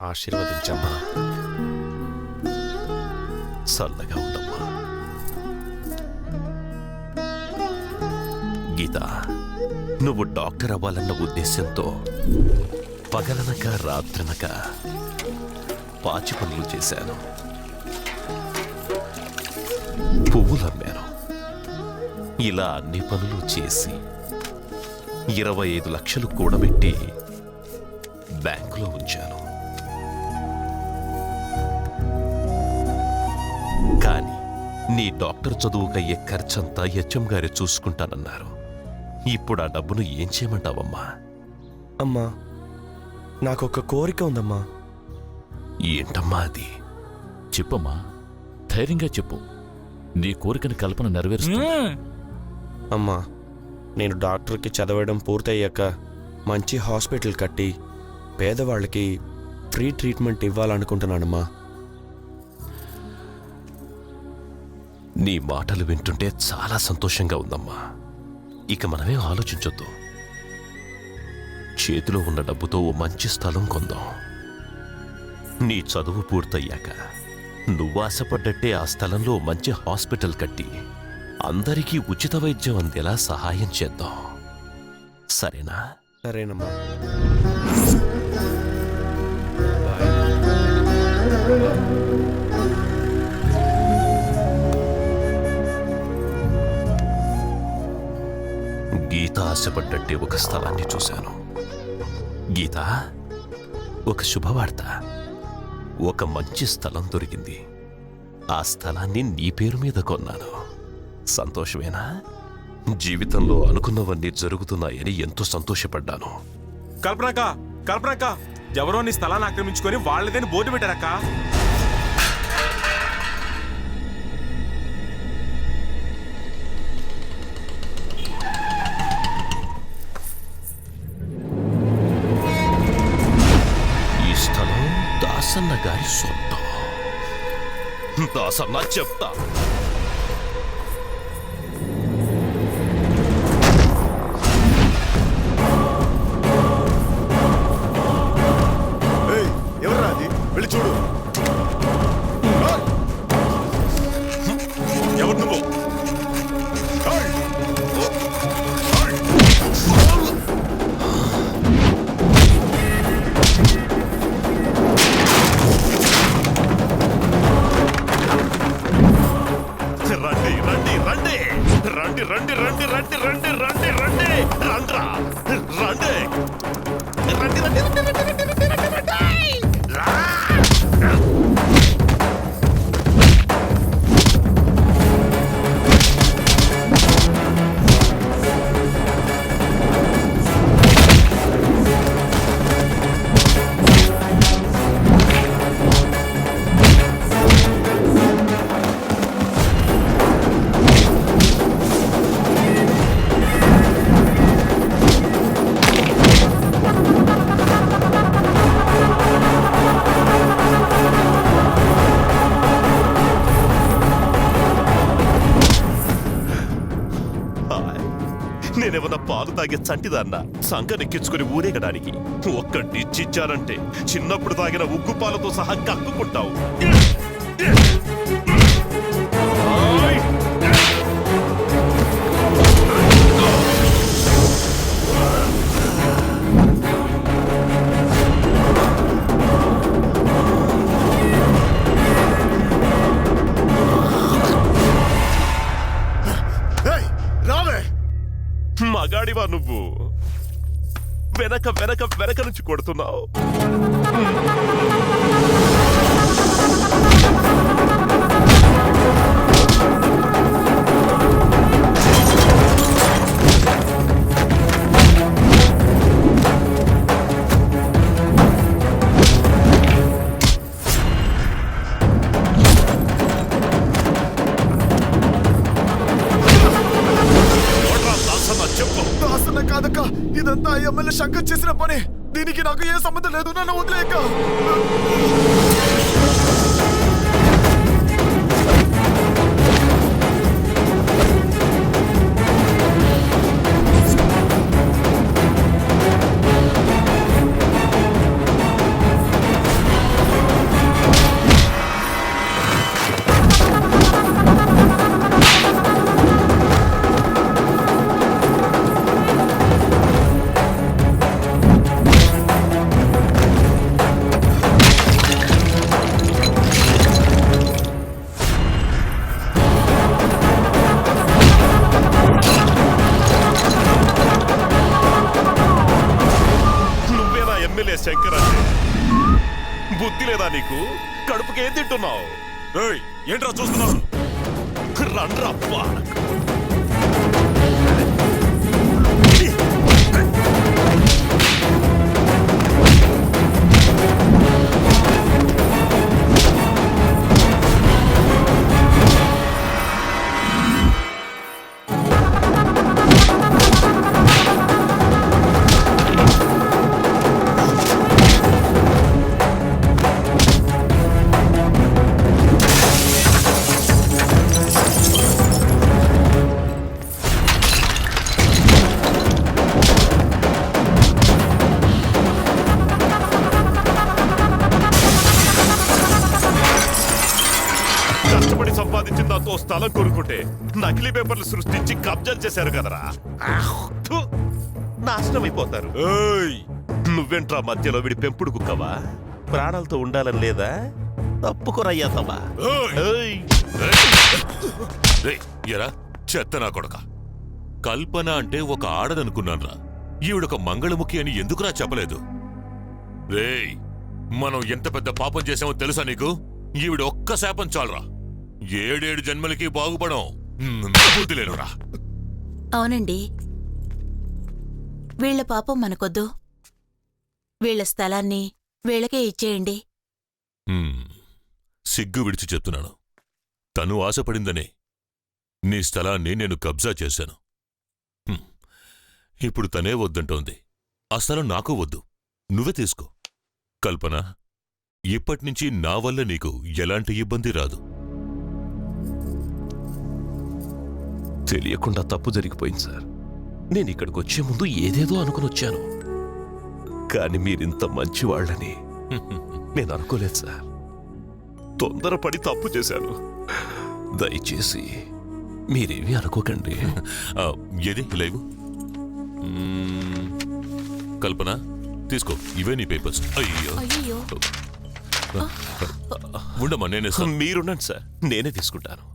ఆశీర్వదించమ్మా. చల్లగా ఉండమ్మా. గీత, నువ్వు డాక్టర్ అవ్వాలన్న ఉద్దేశంతో పగలనక రాత్రనక పాచి పనులు చేశాను, పువ్వులమ్మాను. ఇలా అన్ని పనులు చేసి 25 లక్షలు కూడబెట్టి బ్యాంకులో ఉంచాను. కానీ నీ డాక్టర్ చదువుకయ్యే ఖర్చంతా హెచ్ఎం గారు చూసుకుంటానన్నారు. ఇప్పుడు ఆ డబ్బును ఏం చేయమంటావమ్మా? అమ్మా, నాకొక కోరిక ఉందమ్మా. ఏంటమ్మా అది? చెప్పమ్మా, ధైర్యంగా చెప్పు. నీ కోరికని కల్పన నెరవేరుస్తుంది. అమ్మా, నేను డాక్టర్కి చదవడం పూర్తయ్యాక మంచి హాస్పిటల్ కట్టి పేదవాళ్ళకి ఫ్రీ ట్రీట్మెంట్ ఇవ్వాలనుకుంటున్నానమ్మా. నీ మాటలు వింటుంటే చాలా సంతోషంగా ఉందమ్మా. ఇక మనమేం ఆలోచించొద్దు. చేతిలో ఉన్న డబ్బుతో ఓ మంచి స్థలం కొందాం. నీ చదువు పూర్తయ్యాక నువ్వు ఆశపడ్డట్టే ఆ స్థలంలో మంచి హాస్పిటల్ కట్టి అందరికీ ఉచిత వైద్యం అందేలా సహాయం చేద్దాం. సరేనా? సరేనమ్మా. గీత ఆశపడ్డట్టే ఒక స్థలాన్ని చూశాను. గీత, ఒక శుభవార్త. ఒక మంచి స్థలం దొరికింది. ఆ స్థలాన్ని నీ పేరు మీద కొన్నాను. సంతోషమేనా? జీవితంలో అనుకున్నవన్నీ జరుగుతున్నాయని ఎంతో సంతోషపడ్డాను. కల్పనక్క, ఎవరో నీ స్థలాన్ని ఆక్రమించుకొని వాళ్ళదేని బోర్డు పెట్టారక్క. ఈ స్థలం దాసన్న గారి సొంతం. దాసన్న చెప్తా. ఎవరా అది? వెళ్ళి చూడు. ఎవరు నువ్వు? నేనేమన్నా పాలు తాగే చంటిదాన్నా సంకనెక్కించుకుని ఊరేగడానికి? ఒక్కటి చిచ్చారంటే చిన్నప్పుడు తాగిన ఉగ్గు పాలతో సహా కక్కుకుంటావు. మగాడివా నువ్వు? వెనక నుంచి కొడుతున్నావు. కాదక్క, ఇదంతా ఎమ్మెల్యే శంకర్ చేసిన పని. దీనికి నాకు ఏ సంబంధం లేదు. నన్ను వదిలేక. బుద్ధి లేదా నీకు? కడుపుకి ఏం తింటున్నావు? ఏయ్, ఏంట్రా చూస్తున్నావు? రండ్రా అబ్బా. కష్టపడి సంపాదించిన దాంతో స్థలం కొనుక్కుంటే నకిలీ పేపర్లు సృష్టించి కబ్జాలు చేశారు కదరా. థు, నాశనం అయిపోతారు. ఏయ్, నువ్వేంట్రా మధ్యలో విడి పెంపుడు కుక్కవా? ప్రాణాలతో ఉండాలని లేదా? తప్పుకోరయ్యాతవా? ఎరా చెత్త నా కొడక, కల్పన అంటే ఒక ఆడదనుకున్నాన్రా. ఈవిడొక మంగళముఖి అని ఎందుకురా చెప్పలేదు? రేయ్, మనం ఎంత పెద్ద పాపం చేశామో తెలుసా నీకు? ఈవిడ ఒక్క శాపం చాలరా, 7 జన్మలకి బాగుపడం. బుద్ధి లేనురా. అవునండి, వీళ్ల పాపం మనకొద్దు. వీళ్ల స్థలాన్ని వీళ్ళకే ఇచ్చేయండి. సిగ్గు విడిచి చెప్తున్నాను. తను ఆశపడిందనే నీ స్థలాన్ని నేను కబ్జా చేశాను. ఇప్పుడు తనే వద్దంటోంది. ఆ స్థలం నాకు వద్దు, నువ్వే తీసుకో. కల్పన, ఇప్పటినుంచి నా వల్ల నీకు ఎలాంటి ఇబ్బంది రాదు. తెలియకుండా తప్పు జరిగిపోయింది సార్. నేను ఇక్కడికి వచ్చే ముందు ఏదేదో అనుకుని వచ్చాను, కానీ మీరింత మంచివాళ్ళని నేను అనుకోలేదు సార్. తొందరపడి తప్పు చేశాను. దయచేసి మీరేమీ అనుకోకండి. ఏది లేవు? కల్పన, తీసుకో, ఇవే నీ పేపర్స్. అయ్యో, అయ్యో, ఉండమ్మా, నేనే మీరుండండి సార్, నేనే తీసుకుంటాను.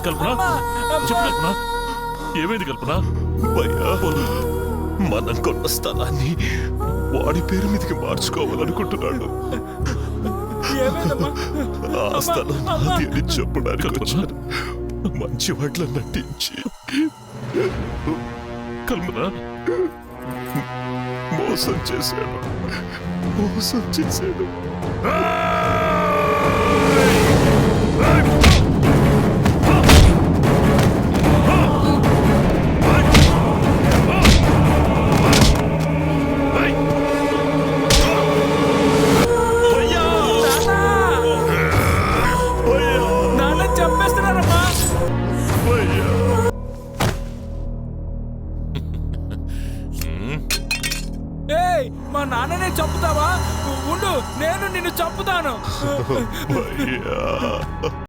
కల్పన, చెప్పు కల్పన, ఏమైంది కల్పన? మనం కొన్న స్థలాన్ని వాడి పేరు మీదకి మార్చుకోవాలనుకుంటున్నాడు. ఆ స్థలం నాది అని చెప్పడానికి వచ్చాను. మంచి వాట్ల నటించి కల్పన, మోసం చేశాడు. మా నాన్ననే చంపుతావా? ఉండు, నేను నిన్ను చంపుతాను.